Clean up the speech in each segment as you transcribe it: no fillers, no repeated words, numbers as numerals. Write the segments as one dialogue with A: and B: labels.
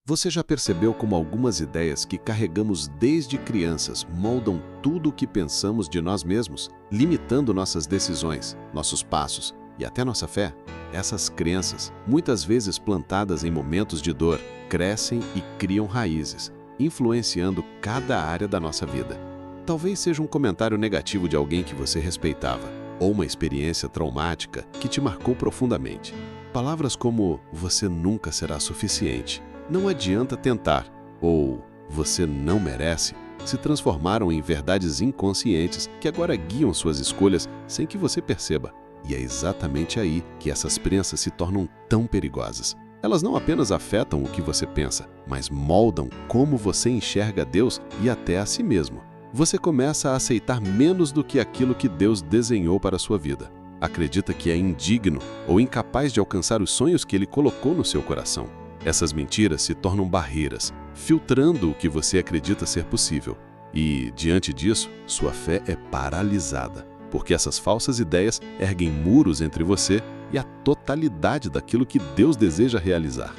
A: Você já percebeu como algumas ideias que carregamos desde crianças moldam tudo o que pensamos de nós mesmos, limitando nossas decisões, nossos passos e até nossa fé? Essas crenças, muitas vezes plantadas em momentos de dor, crescem e criam raízes, influenciando cada área da nossa vida. Talvez seja um comentário negativo de alguém que você respeitava, ou uma experiência traumática que te marcou profundamente. Palavras como "você nunca será suficiente", "não adianta tentar" ou "você não merece" se transformaram em verdades inconscientes que agora guiam suas escolhas sem que você perceba. E é exatamente aí que essas crenças se tornam tão perigosas. Elas não apenas afetam o que você pensa, mas moldam como você enxerga Deus e até a si mesmo. Você começa a aceitar menos do que aquilo que Deus desenhou para a sua vida. Acredita que é indigno ou incapaz de alcançar os sonhos que Ele colocou no seu coração. Essas mentiras se tornam barreiras, filtrando o que você acredita ser possível. E, diante disso, sua fé é paralisada, porque essas falsas ideias erguem muros entre você e a totalidade daquilo que Deus deseja realizar.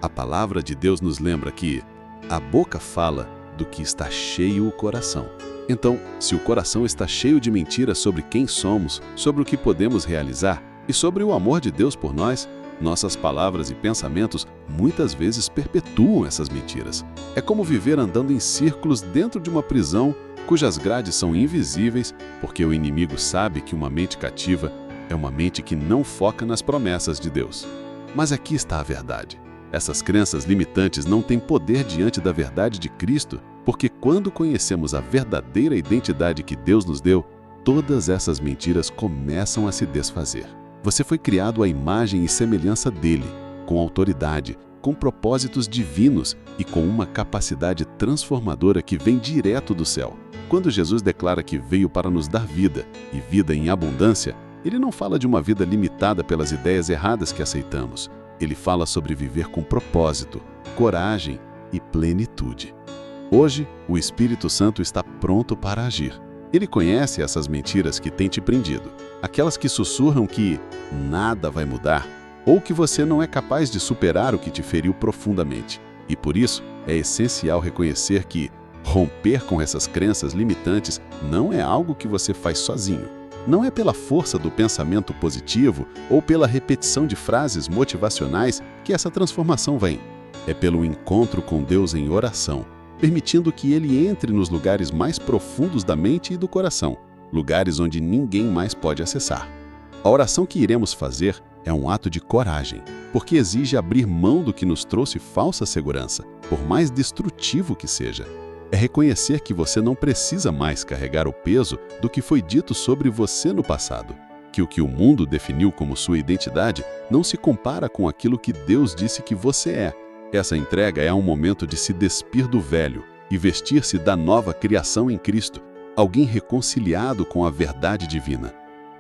A: A palavra de Deus nos lembra que a boca fala do que está cheio o coração. Então, se o coração está cheio de mentiras sobre quem somos, sobre o que podemos realizar e sobre o amor de Deus por nós, nossas palavras e pensamentos muitas vezes perpetuam essas mentiras. É como viver andando em círculos dentro de uma prisão cujas grades são invisíveis, porque o inimigo sabe que uma mente cativa é uma mente que não foca nas promessas de Deus. Mas aqui está a verdade. Essas crenças limitantes não têm poder diante da verdade de Cristo, porque quando conhecemos a verdadeira identidade que Deus nos deu, todas essas mentiras começam a se desfazer. Você foi criado à imagem e semelhança dele, com autoridade, com propósitos divinos e com uma capacidade transformadora que vem direto do céu. Quando Jesus declara que veio para nos dar vida, e vida em abundância, ele não fala de uma vida limitada pelas ideias erradas que aceitamos. Ele fala sobre viver com propósito, coragem e plenitude. Hoje, o Espírito Santo está pronto para agir. Ele conhece essas mentiras que têm te prendido, aquelas que sussurram que nada vai mudar ou que você não é capaz de superar o que te feriu profundamente. E por isso, é essencial reconhecer que romper com essas crenças limitantes não é algo que você faz sozinho. Não é pela força do pensamento positivo ou pela repetição de frases motivacionais que essa transformação vem. É pelo encontro com Deus em oração, permitindo que Ele entre nos lugares mais profundos da mente e do coração, lugares onde ninguém mais pode acessar. A oração que iremos fazer é um ato de coragem, porque exige abrir mão do que nos trouxe falsa segurança, por mais destrutivo que seja. É reconhecer que você não precisa mais carregar o peso do que foi dito sobre você no passado, que o mundo definiu como sua identidade não se compara com aquilo que Deus disse que você é. Essa entrega é um momento de se despir do velho e vestir-se da nova criação em Cristo, alguém reconciliado com a verdade divina.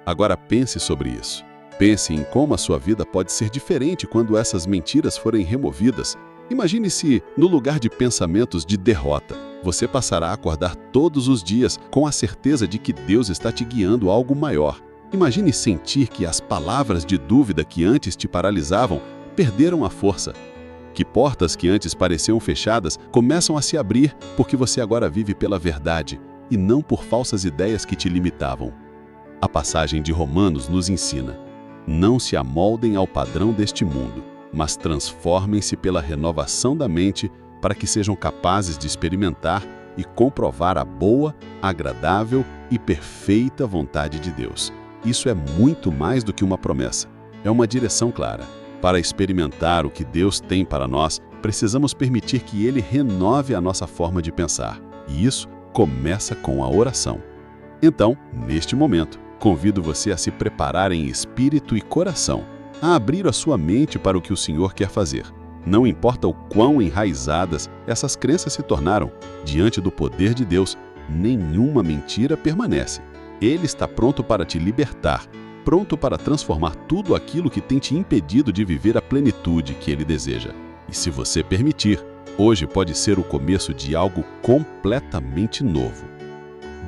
A: Agora pense sobre isso. Pense em como a sua vida pode ser diferente quando essas mentiras forem removidas. Imagine se, no lugar de pensamentos de derrota, você passará a acordar todos os dias com a certeza de que Deus está te guiando a algo maior. Imagine sentir que as palavras de dúvida que antes te paralisavam perderam a força. Que portas que antes pareciam fechadas começam a se abrir porque você agora vive pela verdade e não por falsas ideias que te limitavam. A passagem de Romanos nos ensina: não se amoldem ao padrão deste mundo, mas transformem-se pela renovação da mente para que sejam capazes de experimentar e comprovar a boa, agradável e perfeita vontade de Deus. Isso é muito mais do que uma promessa. É uma direção clara. Para experimentar o que Deus tem para nós, precisamos permitir que Ele renove a nossa forma de pensar. E isso começa com a oração. Então, neste momento, convido você a se preparar em espírito e coração, a abrir a sua mente para o que o Senhor quer fazer. Não importa o quão enraizadas essas crenças se tornaram, diante do poder de Deus, nenhuma mentira permanece. Ele está pronto para te libertar, pronto para transformar tudo aquilo que tem te impedido de viver a plenitude que Ele deseja. E se você permitir, hoje pode ser o começo de algo completamente novo.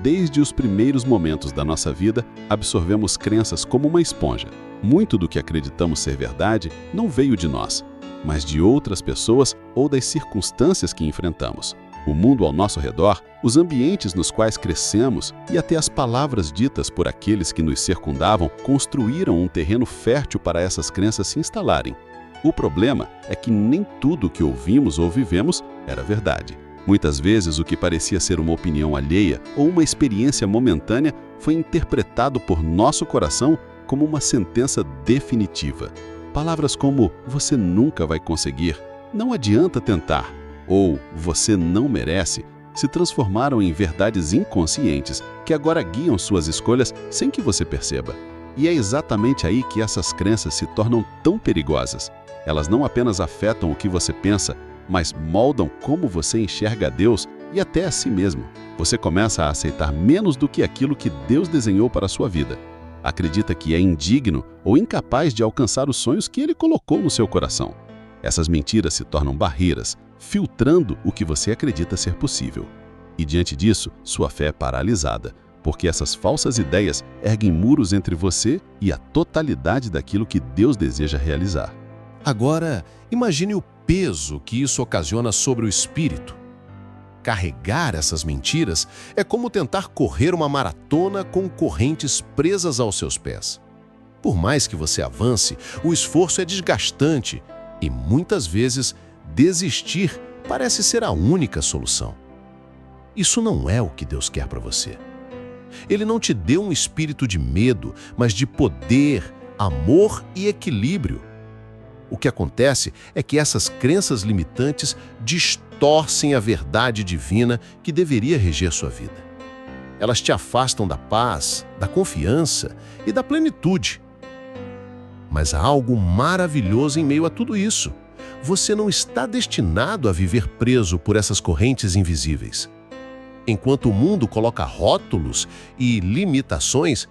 A: Desde os primeiros momentos da nossa vida, absorvemos crenças como uma esponja. Muito do que acreditamos ser verdade não veio de nós,
B: mas de outras pessoas ou das circunstâncias que enfrentamos. O mundo ao nosso redor, os ambientes nos quais crescemos e até as palavras ditas por aqueles que nos circundavam construíram um terreno fértil para essas crenças se instalarem. O problema é que nem tudo que ouvimos ou vivemos era verdade. Muitas vezes o que parecia ser uma opinião alheia ou uma experiência momentânea foi interpretado por nosso coração como uma sentença definitiva. Palavras como "você nunca vai conseguir", "não adianta tentar" ou "você não merece" se transformaram em verdades inconscientes que agora guiam suas escolhas sem que você perceba. E é exatamente aí que essas crenças se tornam tão perigosas. Elas não apenas afetam o que você pensa, mas moldam como você enxerga a Deus e até a si mesmo. Você começa a aceitar menos do que aquilo que Deus desenhou para a sua vida. Acredita que é indigno ou incapaz de alcançar os sonhos que Ele colocou no seu coração. Essas mentiras se tornam barreiras, filtrando o que você acredita ser possível. E diante disso, sua fé é paralisada, porque essas falsas ideias erguem muros entre você e a totalidade daquilo que Deus deseja realizar.
C: Agora, imagine o peso que isso ocasiona sobre o espírito. Carregar essas mentiras é como tentar correr uma maratona com correntes presas aos seus pés. Por mais que você avance, o esforço é desgastante e, muitas vezes, desistir parece ser a única solução. Isso não é o que Deus quer para você. Ele não te deu um espírito de medo, mas de poder, amor e equilíbrio. O que acontece é que essas crenças limitantes distorcem a verdade divina que deveria reger sua vida. Elas te afastam da paz, da confiança e da plenitude. Mas há algo maravilhoso em meio a tudo isso. Você não está destinado a viver preso por essas correntes invisíveis. Enquanto o mundo coloca rótulos e limitações,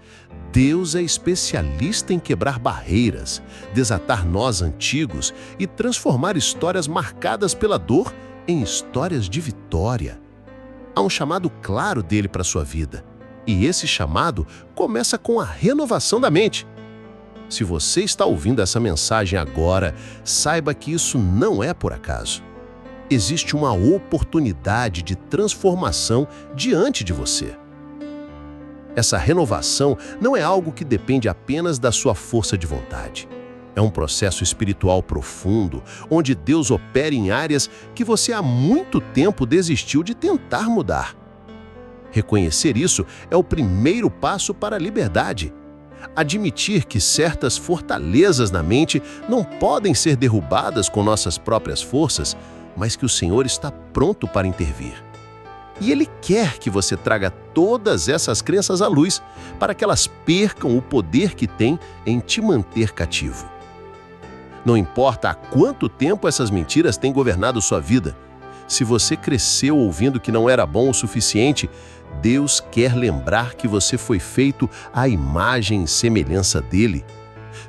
C: Deus é especialista em quebrar barreiras, desatar nós antigos e transformar histórias marcadas pela dor em histórias de vitória. Há um chamado claro dele para a sua vida, e esse chamado começa com a renovação da mente. Se você está ouvindo essa mensagem agora, saiba que isso não é por acaso. Existe uma oportunidade de transformação diante de você. Essa renovação não é algo que depende apenas da sua força de vontade. É um processo espiritual profundo, onde Deus opera em áreas que você há muito tempo desistiu de tentar mudar. Reconhecer isso é o primeiro passo para a liberdade. Admitir que certas fortalezas na mente não podem ser derrubadas com nossas próprias forças, mas que o Senhor está pronto para intervir. E Ele quer que você traga todas essas crenças à luz, para que elas percam o poder que têm em te manter cativo. Não importa há quanto tempo essas mentiras têm governado sua vida. Se você cresceu ouvindo que não era bom o suficiente, Deus quer lembrar que você foi feito à imagem e semelhança dele.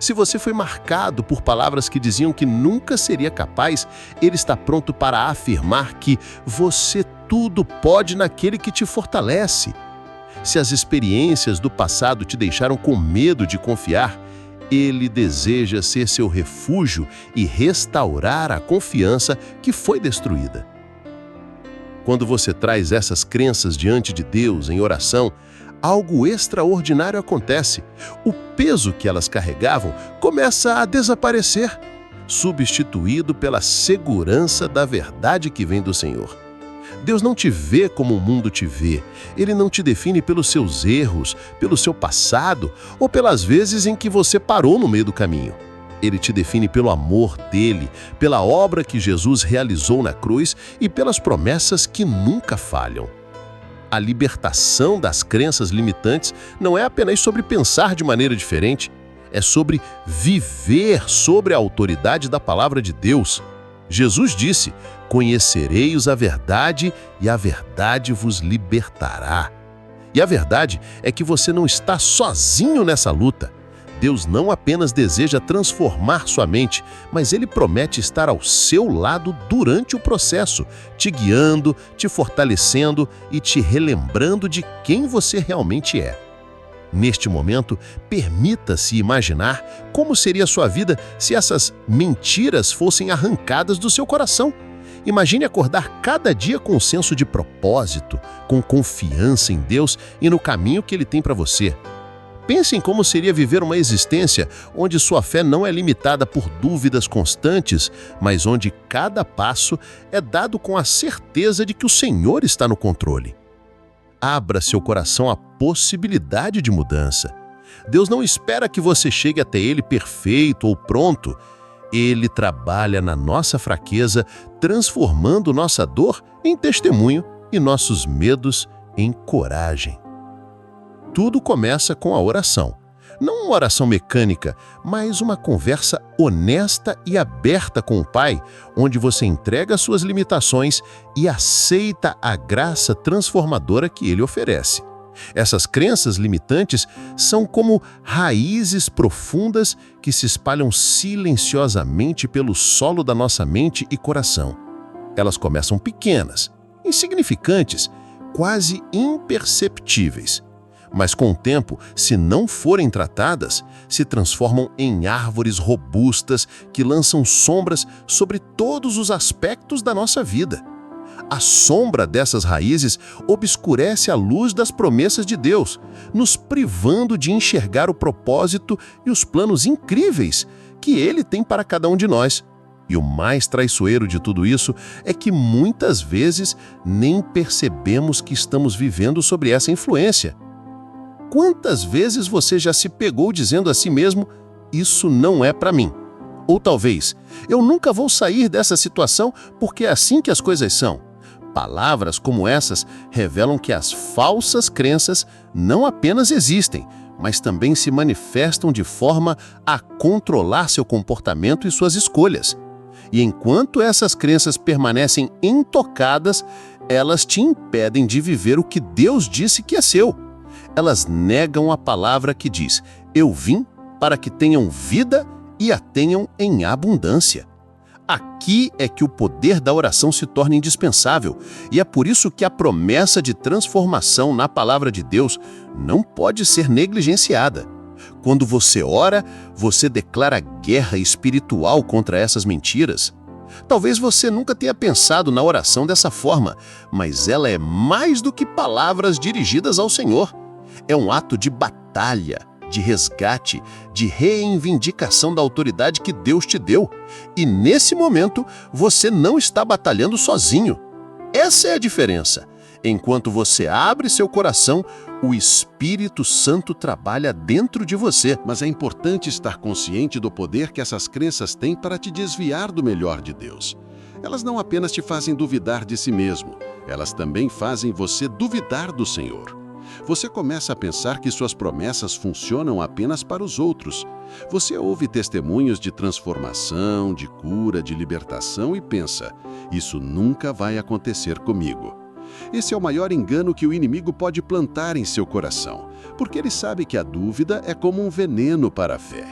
C: Se você foi marcado por palavras que diziam que nunca seria capaz, Ele está pronto para afirmar que você tudo pode naquele que te fortalece. Se as experiências do passado te deixaram com medo de confiar, Ele deseja ser seu refúgio e restaurar a confiança que foi destruída. Quando você traz essas crenças diante de Deus em oração, algo extraordinário acontece. O peso que elas carregavam começa a desaparecer, substituído pela segurança da verdade que vem do Senhor. Deus não te vê como o mundo te vê. Ele não te define pelos seus erros, pelo seu passado ou pelas vezes em que você parou no meio do caminho. Ele te define pelo amor dele, pela obra que Jesus realizou na cruz e pelas promessas que nunca falham. A libertação das crenças limitantes não é apenas sobre pensar de maneira diferente, é sobre viver sobre a autoridade da palavra de Deus. Jesus disse: "Conhecereis a verdade e a verdade vos libertará." E a verdade é que você não está sozinho nessa luta. Deus não apenas deseja transformar sua mente, mas Ele promete estar ao seu lado durante o processo, te guiando, te fortalecendo e te relembrando de quem você realmente é. Neste momento, permita-se imaginar como seria a sua vida se essas mentiras fossem arrancadas do seu coração. Imagine acordar cada dia com um senso de propósito, com confiança em Deus e no caminho que Ele tem para você. Pense em como seria viver uma existência onde sua fé não é limitada por dúvidas constantes, mas onde cada passo é dado com a certeza de que o Senhor está no controle. Abra seu coração à possibilidade de mudança. Deus não espera que você chegue até Ele perfeito ou pronto. Ele trabalha na nossa fraqueza, transformando nossa dor em testemunho e nossos medos em coragem. Tudo começa com a oração. Não uma oração mecânica, mas uma conversa honesta e aberta com o Pai, onde você entrega suas limitações e aceita a graça transformadora que Ele oferece. Essas crenças limitantes são como raízes profundas que se espalham silenciosamente pelo solo da nossa mente e coração. Elas começam pequenas, insignificantes, quase imperceptíveis. Mas com o tempo, se não forem tratadas, se transformam em árvores robustas que lançam sombras sobre todos os aspectos da nossa vida. A sombra dessas raízes obscurece a luz das promessas de Deus, nos privando de enxergar o propósito e os planos incríveis que Ele tem para cada um de nós. E o mais traiçoeiro de tudo isso é que muitas vezes nem percebemos que estamos vivendo sobre essa influência. Quantas vezes você já se pegou dizendo a si mesmo, isso não é para mim? Ou talvez, eu nunca vou sair dessa situação porque é assim que as coisas são. Palavras como essas revelam que as falsas crenças não apenas existem, mas também se manifestam de forma a controlar seu comportamento e suas escolhas. E enquanto essas crenças permanecem intocadas, elas te impedem de viver o que Deus disse que é seu. Elas negam a palavra que diz, eu vim para que tenham vida e a tenham em abundância. Aqui é que o poder da oração se torna indispensável, e é por isso que a promessa de transformação na palavra de Deus não pode ser negligenciada. Quando você ora, você declara guerra espiritual contra essas mentiras. Talvez você nunca tenha pensado na oração dessa forma, mas ela é mais do que palavras dirigidas ao Senhor. É um ato de batalha, de resgate, de reivindicação da autoridade que Deus te deu. E nesse momento, você não está batalhando sozinho. Essa é a diferença. Enquanto você abre seu coração, o Espírito Santo trabalha dentro de você.
A: Mas é importante estar consciente do poder que essas crenças têm para te desviar do melhor de Deus. Elas não apenas te fazem duvidar de si mesmo, elas também fazem você duvidar do Senhor. Você começa a pensar que suas promessas funcionam apenas para os outros. Você ouve testemunhos de transformação, de cura, de libertação e pensa, isso nunca vai acontecer comigo. Esse é o maior engano que o inimigo pode plantar em seu coração, porque ele sabe que a dúvida é como um veneno para a fé.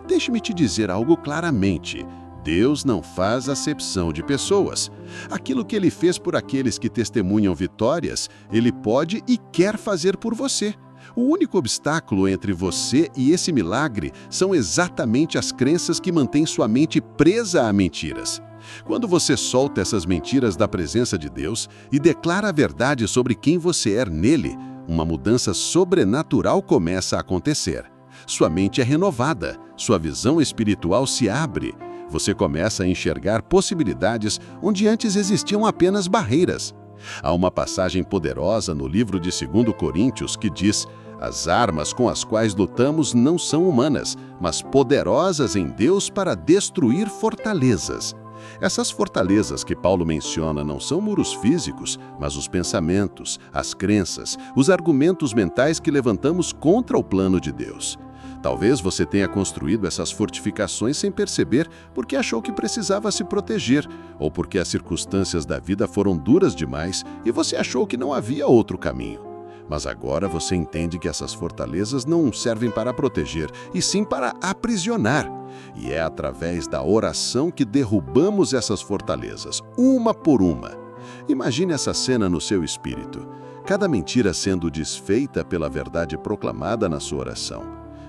A: Deixe-me te dizer algo claramente. Deus não faz acepção de pessoas. Aquilo que Ele fez por aqueles que testemunham vitórias, Ele pode e quer fazer por você. O único obstáculo entre você e esse milagre são exatamente as crenças que mantêm sua mente presa a mentiras. Quando você solta essas mentiras da presença de Deus e declara a verdade sobre quem você é nele, uma mudança sobrenatural começa a acontecer. Sua mente é renovada, sua visão espiritual se abre. Você começa a enxergar possibilidades onde antes existiam apenas barreiras. Há uma passagem poderosa no livro de 2 Coríntios que diz: as armas com as quais lutamos não são humanas, mas poderosas em Deus para destruir fortalezas. Essas fortalezas que Paulo menciona não são muros físicos, mas os pensamentos, as crenças, os argumentos mentais que levantamos contra o plano de Deus. Talvez você tenha construído essas fortificações sem perceber porque achou que precisava se proteger, ou porque as circunstâncias da vida foram duras demais e você achou que não havia outro caminho. Mas agora você entende que essas fortalezas não servem para proteger, e sim para aprisionar. E é através da oração que derrubamos essas fortalezas, uma por uma. Imagine essa cena no seu espírito.
B: cada mentira sendo desfeita pela verdade proclamada na sua oração.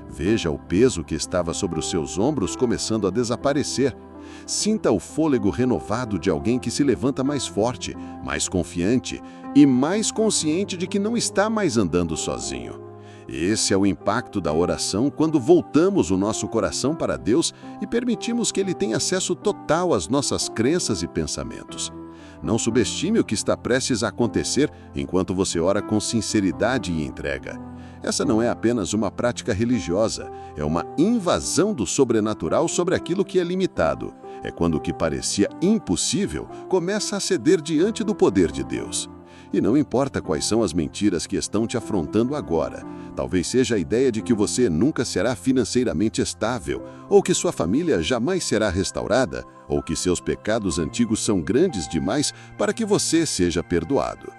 B: Veja o peso que estava sobre os seus ombros começando a desaparecer. Sinta o fôlego renovado de alguém que se levanta mais forte, mais confiante e mais consciente de que não está mais andando sozinho. Esse é o impacto da oração quando voltamos o nosso coração para Deus e permitimos que Ele tenha acesso total às nossas crenças e pensamentos. Não subestime o que está prestes a acontecer enquanto você ora com sinceridade e entrega. Essa não é apenas uma prática religiosa, é uma invasão do sobrenatural sobre aquilo que é limitado. É quando o que parecia impossível começa a ceder diante do poder de Deus. E não importa quais são as mentiras que estão te afrontando agora. Talvez seja a ideia de que você nunca será financeiramente estável, ou que sua família jamais será restaurada, ou que seus pecados antigos são grandes demais para que você seja perdoado.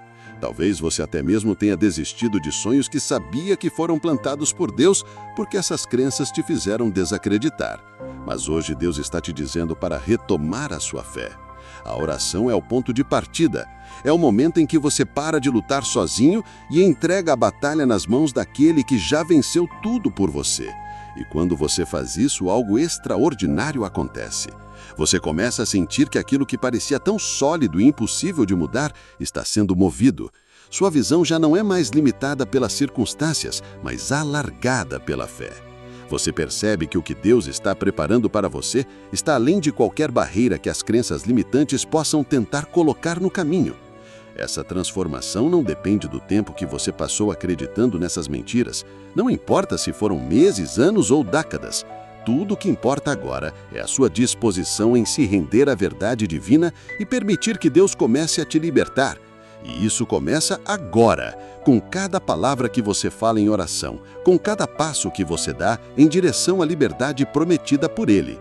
B: Talvez você até mesmo tenha desistido de sonhos que sabia que foram plantados por Deus, porque essas crenças te fizeram desacreditar. Mas hoje Deus está te dizendo para retomar a sua fé. A oração é o ponto de partida. É o momento em que você para de lutar sozinho e entrega a batalha nas mãos daquele que já venceu tudo por você. E quando você faz isso, algo extraordinário acontece. Você começa a sentir que aquilo que parecia tão sólido e impossível de mudar está sendo movido. Sua visão já não é mais limitada pelas circunstâncias, mas alargada pela fé. Você percebe que o que Deus está preparando para você está além de qualquer barreira que as crenças limitantes possam tentar colocar no caminho. Essa transformação não depende do tempo que você passou acreditando nessas mentiras. Não importa se foram meses, anos ou décadas. Tudo o que importa agora é a sua disposição em se render à verdade divina e permitir que Deus comece a te libertar. E isso começa agora, com cada palavra que você fala em oração, com cada passo que você dá em direção à liberdade prometida por Ele.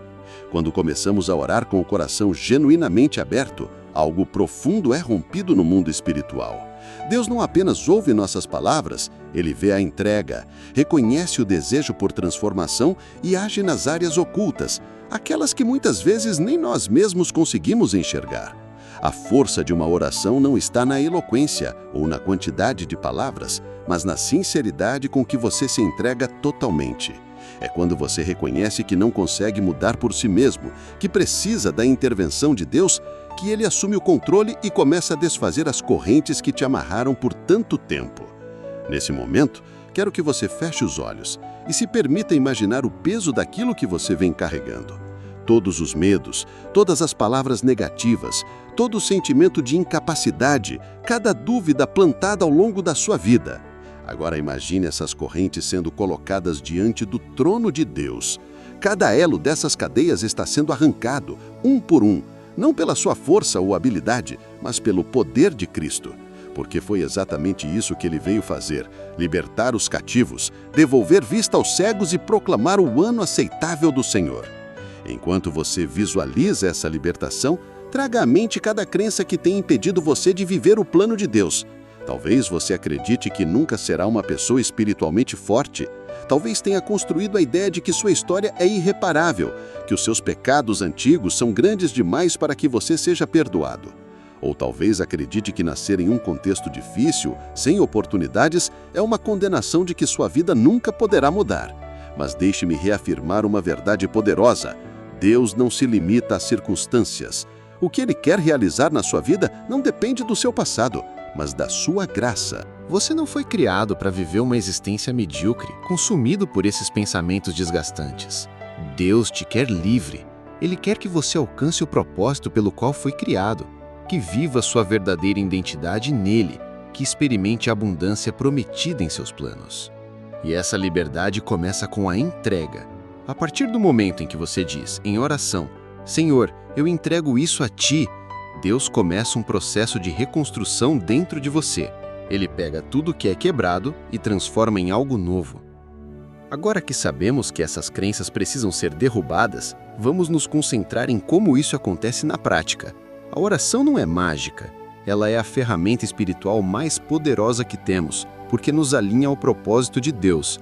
B: Quando começamos a orar com o coração genuinamente aberto, algo profundo é rompido no mundo espiritual. Deus não apenas ouve nossas palavras, Ele vê a entrega, reconhece o desejo por transformação e age nas áreas ocultas, aquelas que muitas vezes nem nós mesmos conseguimos enxergar. A força de uma oração não está na eloquência ou na quantidade de palavras, mas na sinceridade com que você se entrega totalmente. É quando você reconhece que não consegue mudar por si mesmo, que precisa da intervenção de Deus, que Ele assume o controle e começa a desfazer as correntes que te amarraram por tanto tempo. Nesse momento, quero que você feche os olhos e se permita imaginar o peso daquilo que você vem carregando. Todos os medos, todas as palavras negativas, todo o sentimento de incapacidade, cada dúvida plantada ao longo da sua vida. Agora imagine essas correntes sendo colocadas diante do trono de Deus. Cada elo dessas cadeias está sendo arrancado, um por um, não pela sua força ou habilidade, mas pelo poder de Cristo. Porque foi exatamente isso que Ele veio fazer, libertar os cativos, devolver vista aos cegos e proclamar o ano aceitável do Senhor. Enquanto você visualiza essa libertação, traga à mente cada crença que tem impedido você de viver o plano de Deus. Talvez você acredite que nunca será uma pessoa espiritualmente forte. Talvez tenha construído a ideia de que sua história é irreparável, que os seus pecados antigos são grandes demais para que você seja perdoado. Ou talvez acredite que nascer em um contexto difícil, sem oportunidades, é uma condenação de que sua vida nunca poderá mudar. Mas deixe-me reafirmar uma verdade poderosa. Deus não se limita às circunstâncias. O que Ele quer realizar na sua vida não depende do seu passado, mas da sua graça.
A: Você não foi criado para viver uma existência medíocre, consumido por esses pensamentos desgastantes. Deus te quer livre. Ele quer que você alcance o propósito pelo qual foi criado, que viva sua verdadeira identidade nele, que experimente a abundância prometida em seus planos. E essa liberdade começa com a entrega. A partir do momento em que você diz, em oração, Senhor, eu entrego isso a Ti, Deus começa um processo de reconstrução dentro de você. Ele pega tudo que é quebrado e transforma em algo novo. Agora que sabemos que essas crenças precisam ser derrubadas, vamos nos concentrar em como isso acontece na prática. A oração não é mágica, ela é a ferramenta espiritual mais poderosa que temos, porque nos alinha ao propósito de Deus.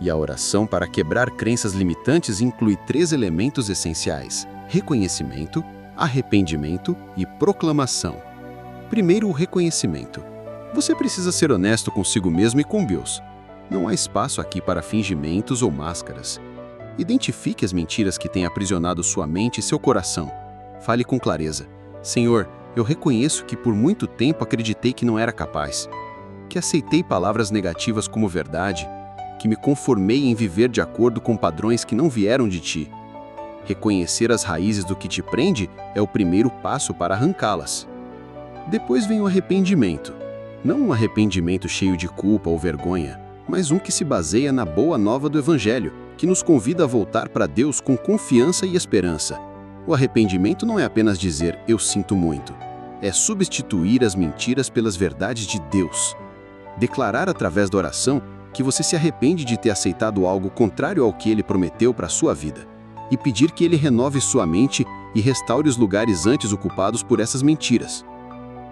A: E a oração para quebrar crenças limitantes inclui 3 elementos essenciais: reconhecimento, arrependimento e proclamação. Primeiro, o reconhecimento.
B: Você precisa ser honesto consigo mesmo e com Deus. Não há espaço aqui para fingimentos ou máscaras. Identifique as mentiras que têm aprisionado sua mente e seu coração. Fale com clareza. Senhor, eu reconheço que por muito tempo acreditei que não era capaz, que aceitei palavras negativas como verdade, que me conformei em viver de acordo com padrões que não vieram de ti. Reconhecer as raízes do que te prende é o primeiro passo para arrancá-las. Depois vem o arrependimento. Não um arrependimento cheio de culpa ou vergonha, mas um que se baseia na boa nova do Evangelho, que nos convida a voltar para Deus com confiança e esperança. O arrependimento não é apenas dizer "eu sinto muito", é substituir as mentiras pelas verdades de Deus. Declarar através da oração que você se arrepende de ter aceitado algo contrário ao que Ele prometeu para a sua vida, e pedir que Ele renove sua mente e restaure os lugares antes ocupados por essas mentiras.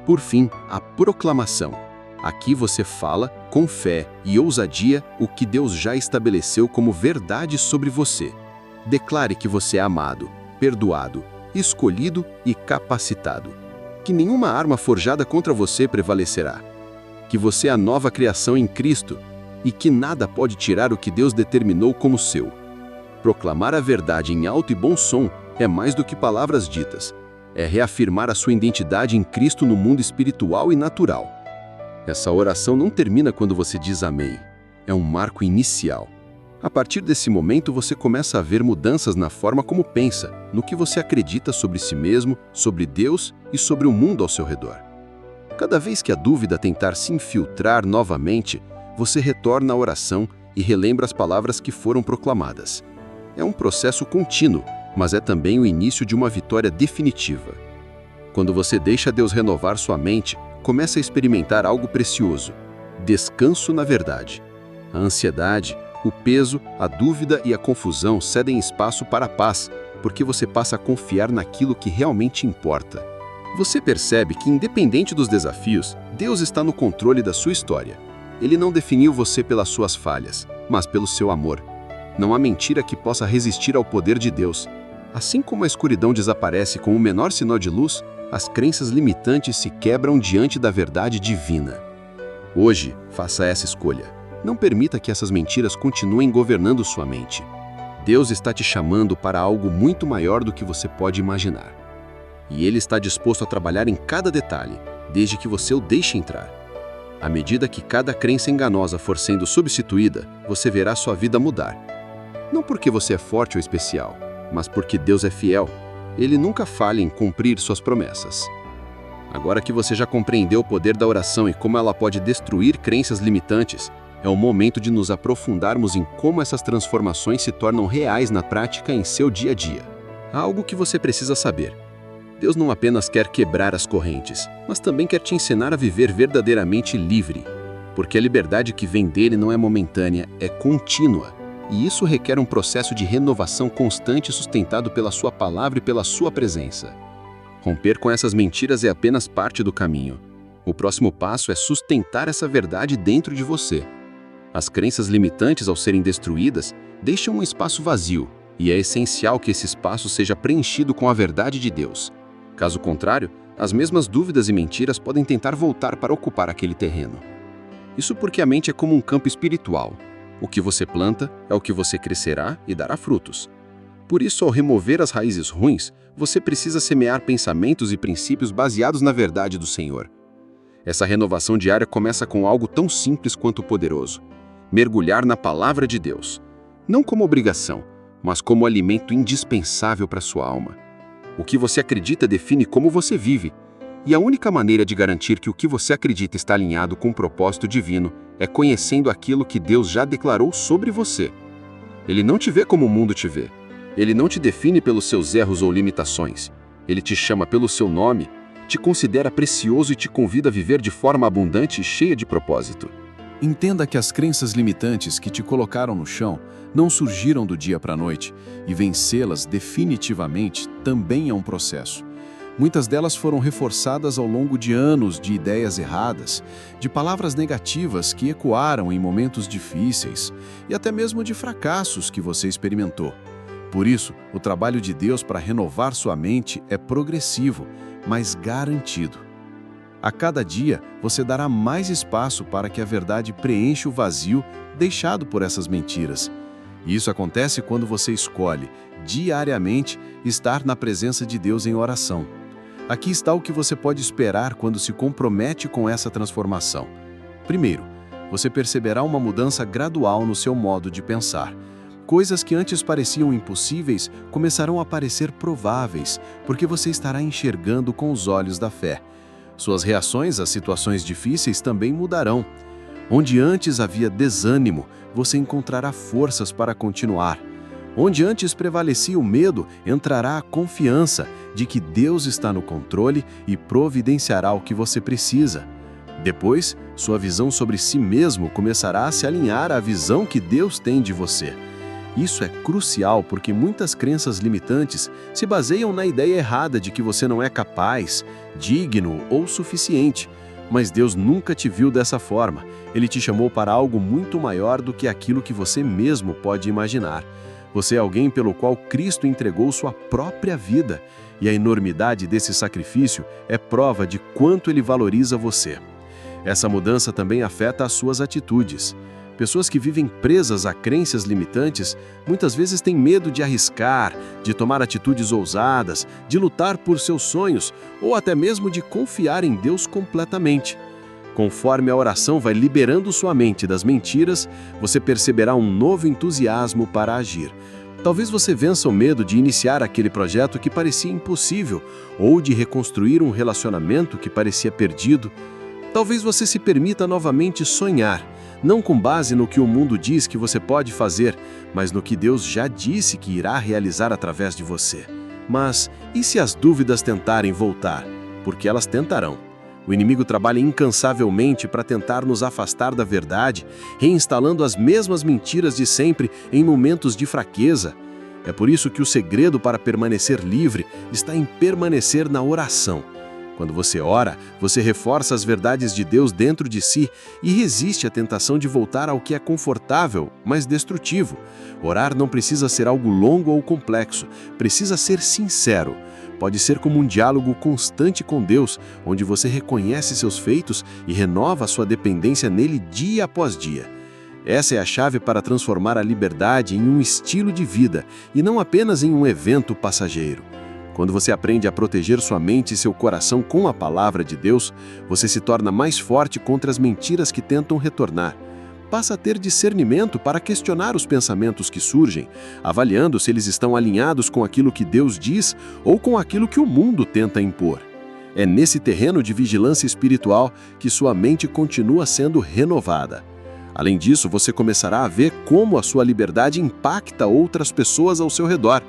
B: Por fim, a proclamação. Aqui você fala, com fé e ousadia, o que Deus já estabeleceu como verdade sobre você. Declare que você é amado, perdoado, escolhido e capacitado. Que nenhuma arma forjada contra você prevalecerá. Que você é a nova criação em Cristo e que nada pode tirar o que Deus determinou como seu. Proclamar a verdade em alto e bom som é mais do que palavras ditas. É reafirmar a sua identidade em Cristo no mundo espiritual e natural. Essa oração não termina quando você diz amém. É um marco inicial. A partir desse momento, você começa a ver mudanças na forma como pensa, no que você acredita sobre si mesmo, sobre Deus e sobre o mundo ao seu redor. Cada vez que a dúvida tentar se infiltrar novamente, você retorna à oração e relembra as palavras que foram proclamadas. É um processo contínuo, mas é também o início de uma vitória definitiva. Quando você deixa Deus renovar sua mente, começa a experimentar algo precioso: descanso na verdade. A ansiedade, o peso, a dúvida e a confusão cedem espaço para a paz, porque você passa a confiar naquilo que realmente importa. Você percebe que, independente dos desafios, Deus está no controle da sua história. Ele não definiu você pelas suas falhas, mas pelo seu amor. Não há mentira que possa resistir ao poder de Deus. Assim como a escuridão desaparece com o menor sinal de luz, as crenças limitantes se quebram diante da verdade divina. Hoje, faça essa escolha. Não permita que essas mentiras continuem governando sua mente. Deus está te chamando para algo muito maior do que você pode imaginar. E Ele está disposto a trabalhar em cada detalhe, desde que você o deixe entrar. À medida que cada crença enganosa for sendo substituída, você verá sua vida mudar. Não porque você é forte ou especial, mas porque Deus é fiel. Ele nunca falha em cumprir suas promessas. Agora que você já compreendeu o poder da oração e como ela pode destruir crenças limitantes, é o momento de nos aprofundarmos em como essas transformações se tornam reais na prática em seu dia a dia. Há algo que você precisa saber. Deus não apenas quer quebrar as correntes, mas também quer te ensinar a viver verdadeiramente livre. Porque a liberdade que vem dele não é momentânea, é contínua. E isso requer um processo de renovação constante sustentado pela sua palavra e pela sua presença. Romper com essas mentiras é apenas parte do caminho. O próximo passo é sustentar essa verdade dentro de você. As crenças limitantes, ao serem destruídas, deixam um espaço vazio, e é essencial que esse espaço seja preenchido com a verdade de Deus. Caso contrário, as mesmas dúvidas e mentiras podem tentar voltar para ocupar aquele terreno. Isso porque a mente é como um campo espiritual. O que você planta é o que você crescerá e dará frutos. Por isso, ao remover as raízes ruins, você precisa semear pensamentos e princípios baseados na verdade do Senhor. Essa renovação diária começa com algo tão simples quanto poderoso: mergulhar na palavra de Deus. Não como obrigação, mas como alimento indispensável para sua alma. O que você acredita define como você vive. E a única maneira de garantir que o que você acredita está alinhado com o propósito divino é conhecendo aquilo que Deus já declarou sobre você. Ele não te vê como o mundo te vê. Ele não te define pelos seus erros ou limitações. Ele te chama pelo seu nome, te considera precioso e te convida a viver de forma abundante e cheia de propósito.
C: Entenda que as crenças limitantes que te colocaram no chão não surgiram do dia para a noite, e vencê-las definitivamente também é um processo. Muitas delas foram reforçadas ao longo de anos de ideias erradas, de palavras negativas que ecoaram em momentos difíceis e até mesmo de fracassos que você experimentou. Por isso, o trabalho de Deus para renovar sua mente é progressivo, mas garantido.
D: A cada dia, você dará mais espaço para que a verdade preencha o vazio deixado por essas mentiras. E isso acontece quando você escolhe, diariamente, estar na presença de Deus em oração. Aqui está o que você pode esperar quando se compromete com essa transformação. Primeiro, você perceberá uma mudança gradual no seu modo de pensar. Coisas que antes pareciam impossíveis começarão a parecer prováveis, porque você estará enxergando com os olhos da fé. Suas reações às situações difíceis também mudarão. Onde antes havia desânimo, você encontrará forças para continuar. Onde antes prevalecia o medo, entrará a confiança de que Deus está no controle e providenciará o que você precisa. Depois, sua visão sobre si mesmo começará a se alinhar à visão que Deus tem de você. Isso é crucial porque muitas crenças limitantes se baseiam na ideia errada de que você não é capaz, digno ou suficiente. Mas Deus nunca te viu dessa forma. Ele te chamou para algo muito maior do que aquilo que você mesmo pode imaginar. Você é alguém pelo qual Cristo entregou sua própria vida, e a enormidade desse sacrifício é prova de quanto Ele valoriza você. Essa mudança também afeta as suas atitudes. Pessoas que vivem presas a crenças limitantes muitas vezes têm medo de arriscar, de tomar atitudes ousadas, de lutar por seus sonhos ou até mesmo de confiar em Deus completamente. Conforme a oração vai liberando sua mente das mentiras, você perceberá um novo entusiasmo para agir. Talvez você vença o medo de iniciar aquele projeto que parecia impossível ou de reconstruir um relacionamento que parecia perdido. Talvez você se permita novamente sonhar, não com base no que o mundo diz que você pode fazer, mas no que Deus já disse que irá realizar através de você. Mas e se as dúvidas tentarem voltar? Porque elas tentarão. O inimigo trabalha incansavelmente para tentar nos afastar da verdade, reinstalando as mesmas mentiras de sempre em momentos de fraqueza. É por isso que o segredo para permanecer livre está em permanecer na oração. Quando você ora, você reforça as verdades de Deus dentro de si e resiste à tentação de voltar ao que é confortável, mas destrutivo. Orar não precisa ser algo longo ou complexo, precisa ser sincero. Pode ser como um diálogo constante com Deus, onde você reconhece seus feitos e renova sua dependência nele dia após dia. Essa é a chave para transformar a liberdade em um estilo de vida e não apenas em um evento passageiro. Quando você aprende a proteger sua mente e seu coração com a palavra de Deus, você se torna mais forte contra as mentiras que tentam retornar. Passa a ter discernimento para questionar os pensamentos que surgem, avaliando se eles estão alinhados com aquilo que Deus diz ou com aquilo que o mundo tenta impor. É nesse terreno de vigilância espiritual que sua mente continua sendo renovada. Além disso, você começará a ver como a sua liberdade impacta outras pessoas ao seu redor.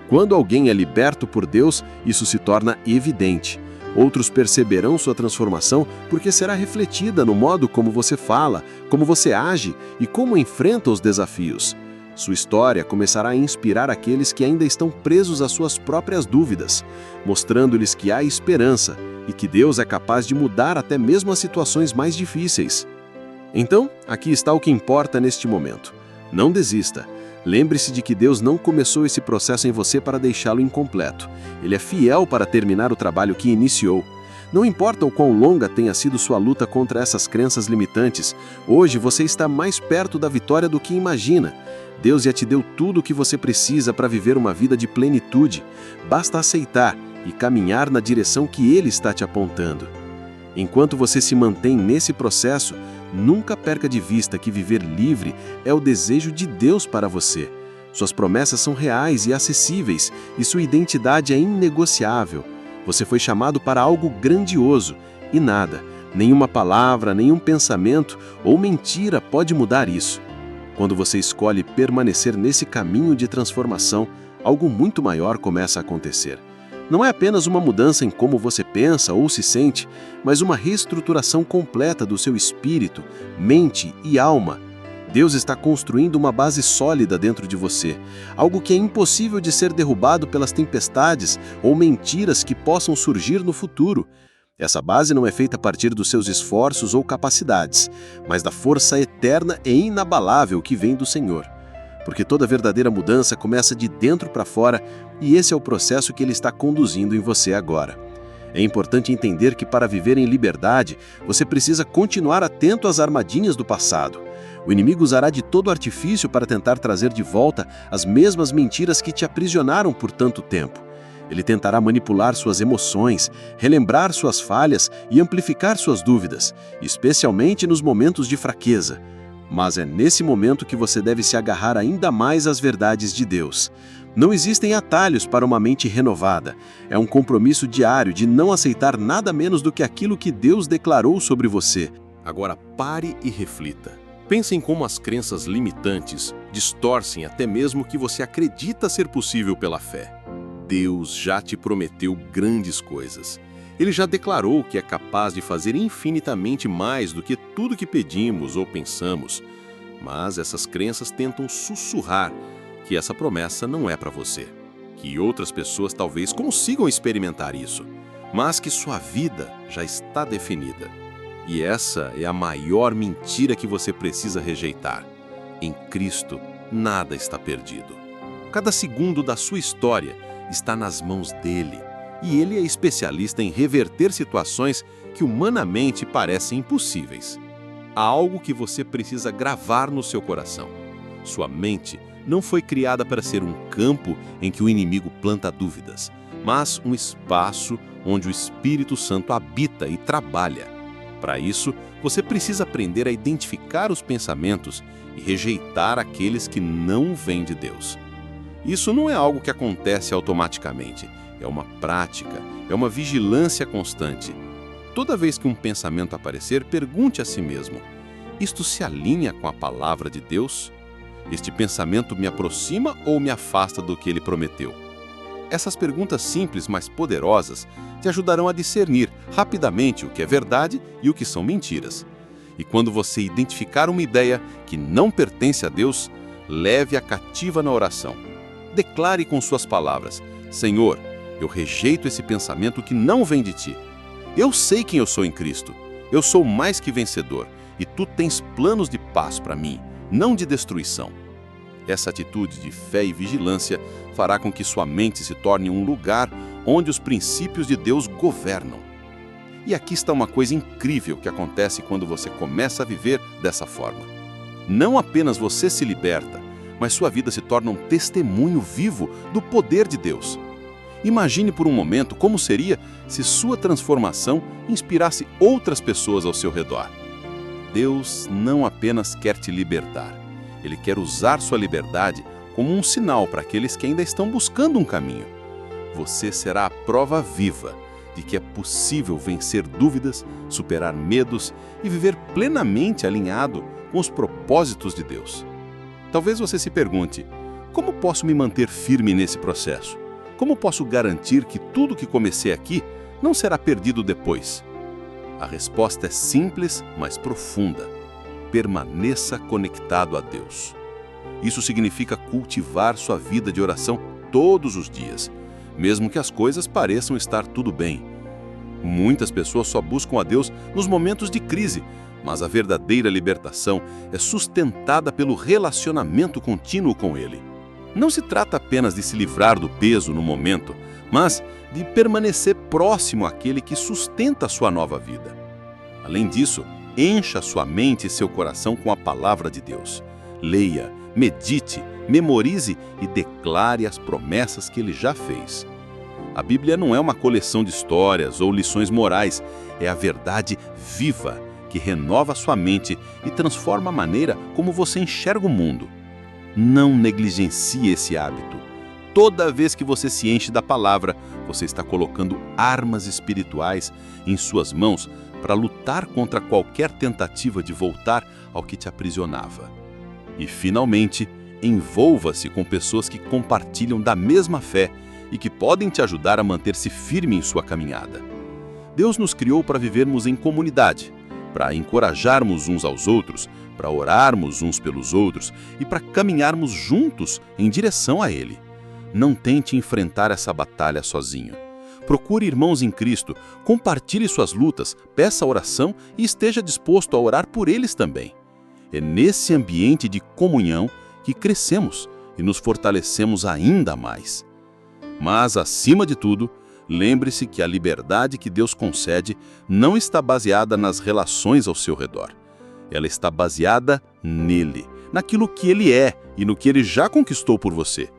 D: Quando alguém é liberto por Deus, isso se torna evidente. Outros perceberão sua transformação porque será refletida no modo como você fala, como você age e como enfrenta os desafios. Sua história começará a inspirar aqueles que ainda estão presos às suas próprias dúvidas, mostrando-lhes que há esperança e que Deus é capaz de mudar até mesmo as situações mais difíceis. Então, aqui está o que importa neste momento. Não desista. Lembre-se de que Deus não começou esse processo em você para deixá-lo incompleto. Ele é fiel para terminar o trabalho que iniciou. Não importa o quão longa tenha sido sua luta contra essas crenças limitantes, hoje você está mais perto da vitória do que imagina. Deus já te deu tudo o que você precisa para viver uma vida de plenitude. Basta aceitar e caminhar na direção que Ele está te apontando. Enquanto você se mantém nesse processo, nunca perca de vista que viver livre é o desejo de Deus para você. Suas promessas são reais e acessíveis, e sua identidade é inegociável. Você foi chamado para algo grandioso, e nada, nenhuma palavra, nenhum pensamento ou mentira pode mudar isso. Quando você escolhe permanecer nesse caminho de transformação, algo muito maior começa a acontecer. Não é apenas uma mudança em como você pensa ou se sente, mas uma reestruturação completa do seu espírito, mente e alma. Deus está construindo uma base sólida dentro de você, algo que é impossível de ser derrubado pelas tempestades ou mentiras que possam surgir no futuro. Essa base não é feita a partir dos seus esforços ou capacidades, mas da força eterna e inabalável que vem do Senhor. Porque toda verdadeira mudança começa de dentro para fora, e esse é o processo que Ele está conduzindo em você agora. É importante entender que para viver em liberdade, você precisa continuar atento às armadilhas do passado. O inimigo usará de todo artifício para tentar trazer de volta as mesmas mentiras que te aprisionaram por tanto tempo. Ele tentará manipular suas emoções, relembrar suas falhas e amplificar suas dúvidas, especialmente nos momentos de fraqueza. Mas é nesse momento que você deve se agarrar ainda mais às verdades de Deus. Não existem atalhos para uma mente renovada. É um compromisso diário de não aceitar nada menos do que aquilo que Deus declarou sobre você.
C: Agora pare e reflita. Pense em como as crenças limitantes distorcem até mesmo o que você acredita ser possível pela fé. Deus já te prometeu grandes coisas. Ele já declarou que é capaz de fazer infinitamente mais do que tudo que pedimos ou pensamos. Mas essas crenças tentam sussurrar que essa promessa não é para você, que outras pessoas talvez consigam experimentar isso, mas que sua vida já está definida. E essa é a maior mentira que você precisa rejeitar. Em Cristo, nada está perdido. Cada segundo da sua história está nas mãos dele, e ele é especialista em reverter situações que humanamente parecem impossíveis. Há algo que você precisa gravar no seu coração. Sua mente não foi criada para ser um campo em que o inimigo planta dúvidas, mas um espaço onde o Espírito Santo habita e trabalha. Para isso, você precisa aprender a identificar os pensamentos e rejeitar aqueles que não vêm de Deus. Isso não é algo que acontece automaticamente, é uma prática, é uma vigilância constante. Toda vez que um pensamento aparecer, pergunte a si mesmo: isto se alinha com a palavra de Deus? Este pensamento me aproxima ou me afasta do que ele prometeu? Essas perguntas simples, mas poderosas, te ajudarão a discernir rapidamente o que é verdade e o que são mentiras. E quando você identificar uma ideia que não pertence a Deus, leve-a cativa na oração. Declare com suas palavras: Senhor, eu rejeito esse pensamento que não vem de ti. Eu sei quem eu sou em Cristo. Eu sou mais que vencedor, e tu tens planos de paz para mim, não de destruição. Essa atitude de fé e vigilância fará com que sua mente se torne um lugar onde os princípios de Deus governam. E aqui está uma coisa incrível que acontece quando você começa a viver dessa forma. Não apenas você se liberta, mas sua vida se torna um testemunho vivo do poder de Deus. Imagine por um momento como seria se sua transformação inspirasse outras pessoas ao seu redor. Deus não apenas quer te libertar, Ele quer usar sua liberdade como um sinal para aqueles que ainda estão buscando um caminho. Você será a prova viva de que é possível vencer dúvidas, superar medos e viver plenamente alinhado com os propósitos de Deus. Talvez você se pergunte: como posso me manter firme nesse processo? Como posso garantir que tudo que comecei aqui não será perdido depois? A resposta é simples, mas profunda. Permaneça conectado a Deus. Isso significa cultivar sua vida de oração todos os dias, mesmo que as coisas pareçam estar tudo bem. Muitas pessoas só buscam a Deus nos momentos de crise, mas a verdadeira libertação é sustentada pelo relacionamento contínuo com Ele. Não se trata apenas de se livrar do peso no momento, mas de permanecer próximo àquele que sustenta a sua nova vida. Além disso, encha sua mente e seu coração com a palavra de Deus. Leia, medite, memorize e declare as promessas que Ele já fez. A Bíblia não é uma coleção de histórias ou lições morais, é a verdade viva que renova sua mente e transforma a maneira como você enxerga o mundo. Não negligencie esse hábito. Toda vez que você se enche da palavra, você está colocando armas espirituais em suas mãos para lutar contra qualquer tentativa de voltar ao que te aprisionava. E, finalmente, envolva-se com pessoas que compartilham da mesma fé e que podem te ajudar a manter-se firme em sua caminhada. Deus nos criou para vivermos em comunidade, para encorajarmos uns aos outros, para orarmos uns pelos outros e para caminharmos juntos em direção a Ele. Não tente enfrentar essa batalha sozinho. Procure irmãos em Cristo, compartilhe suas lutas, peça oração e esteja disposto a orar por eles também. É nesse ambiente de comunhão que crescemos e nos fortalecemos ainda mais. Mas, acima de tudo,
B: Lembre-se que a liberdade que Deus concede não está baseada nas relações ao seu redor. Ela está baseada nele, naquilo que ele é e no que ele já conquistou por você.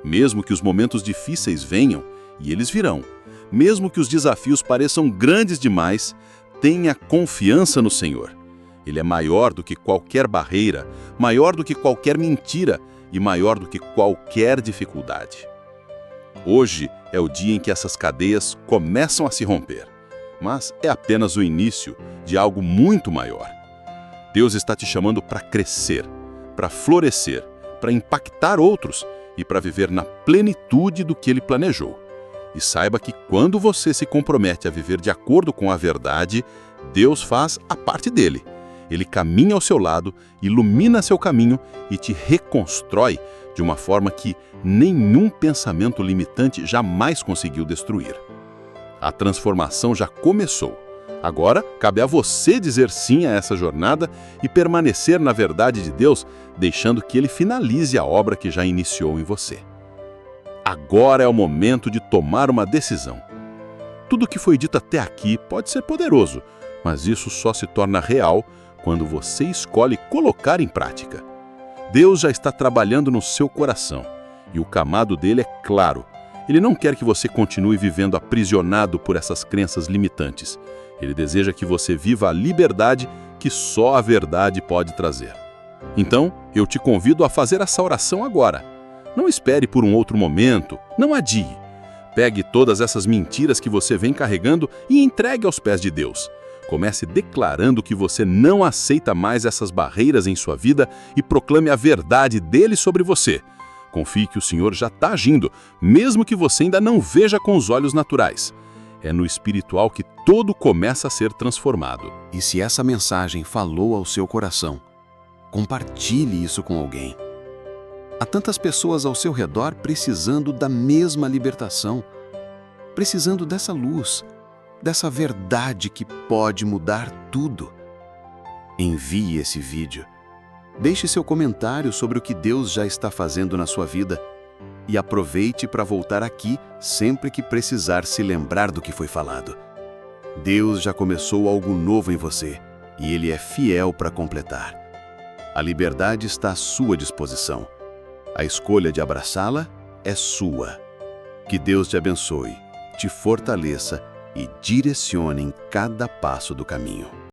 B: Mesmo que os momentos difíceis venham, e eles virão, mesmo que os desafios pareçam grandes demais, tenha confiança no Senhor. Ele é maior do que qualquer barreira, maior do que qualquer mentira e maior do que qualquer dificuldade. Hoje é o dia em que essas cadeias começam a se romper, mas é apenas o início de algo muito maior. Deus está te chamando para crescer, para florescer, para impactar outros e para viver na plenitude do que Ele planejou. E saiba que quando você se compromete a viver de acordo com a verdade, Deus faz a parte dele. Ele caminha ao seu lado, ilumina seu caminho e te reconstrói de uma forma que nenhum pensamento limitante jamais conseguiu destruir. A transformação já começou. Agora, cabe a você dizer sim a essa jornada e permanecer na verdade de Deus, deixando que Ele finalize a obra que já iniciou em você. Agora é o momento de tomar uma decisão. Tudo o que foi dito até aqui pode ser poderoso, mas isso só se torna real quando você escolhe colocar em prática. Deus já está trabalhando no seu coração e o chamado dele é claro. Ele não quer que você continue vivendo aprisionado por essas crenças limitantes. Ele deseja que você viva a liberdade que só a verdade pode trazer. Então, eu te convido a fazer essa oração agora. Não espere por um outro momento, não adie. Pegue todas essas mentiras que você vem carregando e entregue aos pés de Deus. Comece declarando que você não aceita mais essas barreiras em sua vida e proclame a verdade dele sobre você. Confie que o Senhor já está agindo, mesmo que você ainda não veja com os olhos naturais. É no espiritual que tudo começa a ser transformado.
A: E se essa mensagem falou ao seu coração, compartilhe isso com alguém. Há tantas pessoas ao seu redor precisando da mesma libertação, precisando dessa luz, dessa verdade que pode mudar tudo. Envie esse vídeo. Deixe seu comentário sobre o que Deus já está fazendo na sua vida e aproveite para voltar aqui sempre que precisar se lembrar do que foi falado. Deus já começou algo novo em você e Ele é fiel para completar. A liberdade está à sua disposição. A escolha de abraçá-la é sua. Que Deus te abençoe, te fortaleça e direcione em cada passo do caminho.